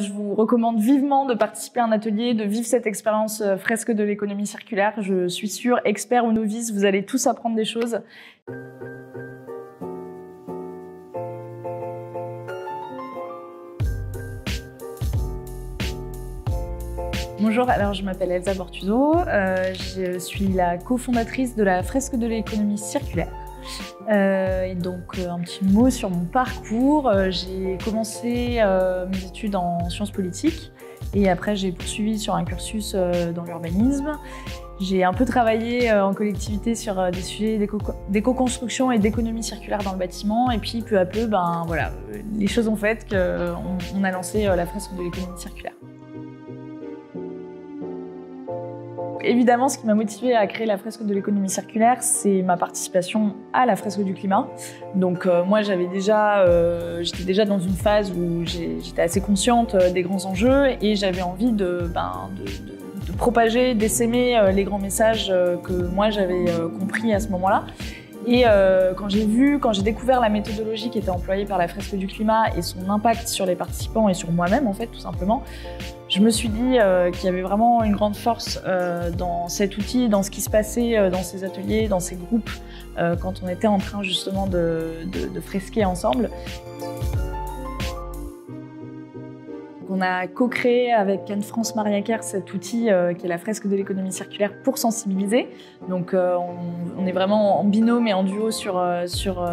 Je vous recommande vivement de participer à un atelier, de vivre cette expérience fresque de l'économie circulaire. Je suis sûre, experts ou novices, vous allez tous apprendre des choses. Bonjour, alors je m'appelle Elsa Bortuzzo, je suis la cofondatrice de la fresque de l'économie circulaire. Et donc un petit mot sur mon parcours. J'ai commencé mes études en sciences politiques et après j'ai poursuivi sur un cursus dans l'urbanisme. J'ai un peu travaillé en collectivité sur des sujets d'éco-construction et d'économie circulaire dans le bâtiment, et puis peu à peu, voilà, les choses ont fait qu'on a lancé la fresque de l'économie circulaire. Évidemment, ce qui m'a motivée à créer la fresque de l'économie circulaire, c'est ma participation à la fresque du climat. Donc moi, j'étais déjà dans une phase où j'étais assez consciente des grands enjeux et j'avais envie de propager, d'essaimer les grands messages que moi j'avais compris à ce moment-là. Et quand j'ai découvert la méthodologie qui était employée par la fresque du climat et son impact sur les participants et sur moi-même, en fait, tout simplement, je me suis dit qu'il y avait vraiment une grande force dans cet outil, dans ce qui se passait dans ces ateliers, dans ces groupes, quand on était en train justement de fresquer ensemble. On a co-créé avec Anne-France Mariaquer cet outil qui est la fresque de l'économie circulaire pour sensibiliser. Donc on est vraiment en binôme et en duo sur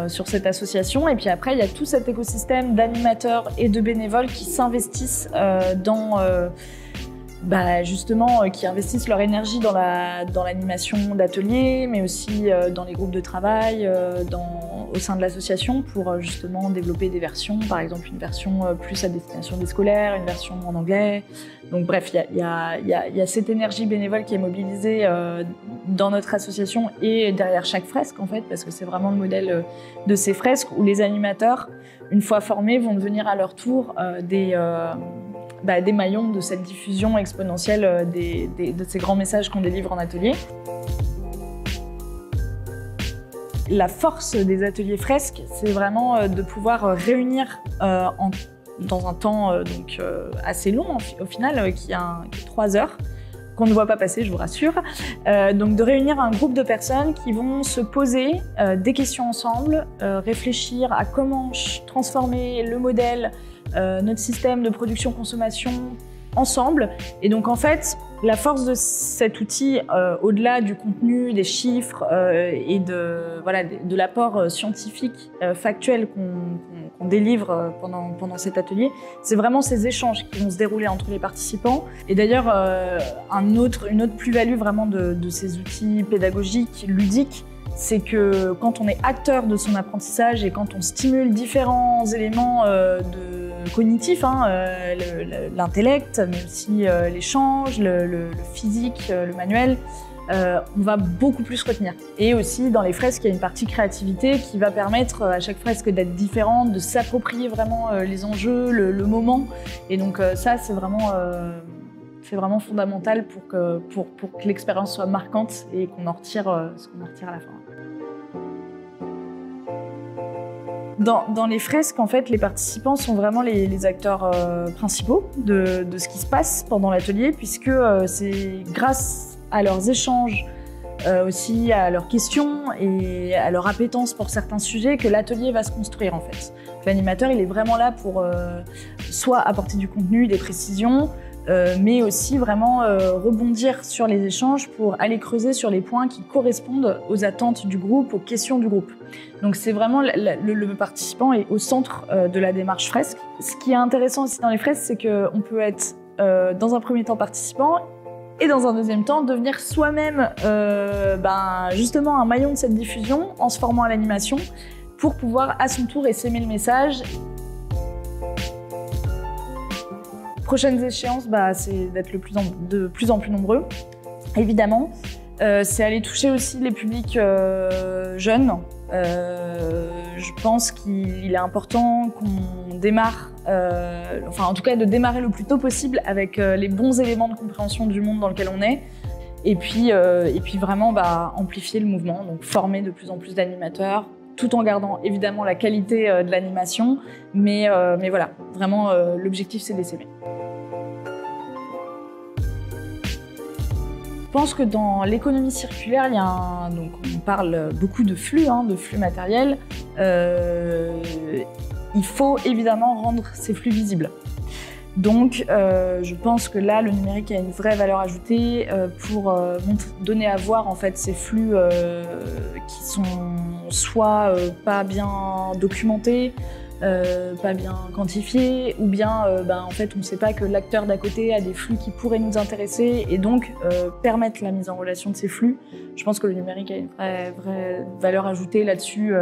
cette association. Et puis après, il y a tout cet écosystème d'animateurs et de bénévoles qui s'investissent qui investissent leur énergie dans l'animation d'ateliers, mais aussi dans les groupes de travail, au sein de l'association pour justement développer des versions, par exemple une version plus à destination des scolaires, une version en anglais. Donc bref, il y a cette énergie bénévole qui est mobilisée dans notre association et derrière chaque fresque en fait, parce que c'est vraiment le modèle de ces fresques où les animateurs, une fois formés, vont devenir à leur tour des maillons de cette diffusion exponentielle de ces grands messages qu'on délivre en atelier. La force des ateliers fresques, c'est vraiment de pouvoir réunir dans un temps assez long au final, qui est 3 heures, qu'on ne voit pas passer, je vous rassure. Donc de réunir un groupe de personnes qui vont se poser des questions ensemble, réfléchir à comment transformer le modèle, notre système de production-consommation ensemble. Et donc en fait, la force de cet outil, au-delà du contenu, des chiffres et de l'apport scientifique, factuel qu'on délivre pendant cet atelier, c'est vraiment ces échanges qui vont se dérouler entre les participants. Et d'ailleurs, une autre plus-value vraiment de ces outils pédagogiques, ludiques, c'est que quand on est acteur de son apprentissage et quand on stimule différents éléments cognitifs, l'intellect, mais aussi l'échange, le physique, le manuel, on va beaucoup plus retenir. Et aussi dans les fresques, il y a une partie créativité qui va permettre à chaque fresque d'être différente, de s'approprier vraiment les enjeux, le moment. Et donc ça, c'est vraiment fondamental pour que l'expérience soit marquante et qu'on en retire ce qu'on en retire à la fin. Dans les fresques, en fait, les participants sont vraiment les acteurs principaux de ce qui se passe pendant l'atelier, puisque c'est grâce à leurs échanges, aussi à leurs questions et à leur appétence pour certains sujets que l'atelier va se construire en fait. L'animateur, il est vraiment là pour soit apporter du contenu, des précisions, mais aussi vraiment rebondir sur les échanges pour aller creuser sur les points qui correspondent aux attentes du groupe, aux questions du groupe. Donc c'est vraiment le participant est au centre de la démarche fresque. Ce qui est intéressant aussi dans les fresques, c'est qu'on peut être dans un premier temps participant et dans un deuxième temps devenir soi-même justement un maillon de cette diffusion en se formant à l'animation pour pouvoir à son tour essaimer le message. Prochaines échéances, c'est d'être de plus en plus nombreux, évidemment. C'est aller toucher aussi les publics jeunes. Je pense qu'il est important qu'on démarre, en tout cas de démarrer le plus tôt possible avec les bons éléments de compréhension du monde dans lequel on est. Et puis vraiment amplifier le mouvement, donc former de plus en plus d'animateurs, tout en gardant évidemment la qualité de l'animation, mais voilà, vraiment l'objectif c'est d'essaimer. pense que dans l'économie circulaire, donc on parle beaucoup de flux matériels. Il faut évidemment rendre ces flux visibles. Donc, je pense que là, le numérique a une vraie valeur ajoutée pour donner à voir en fait ces flux qui sont soit pas bien documentés, pas bien quantifiés, ou bien en fait on ne sait pas que l'acteur d'à côté a des flux qui pourraient nous intéresser et donc permettre la mise en relation de ces flux. Je pense que le numérique a une vraie valeur ajoutée là-dessus.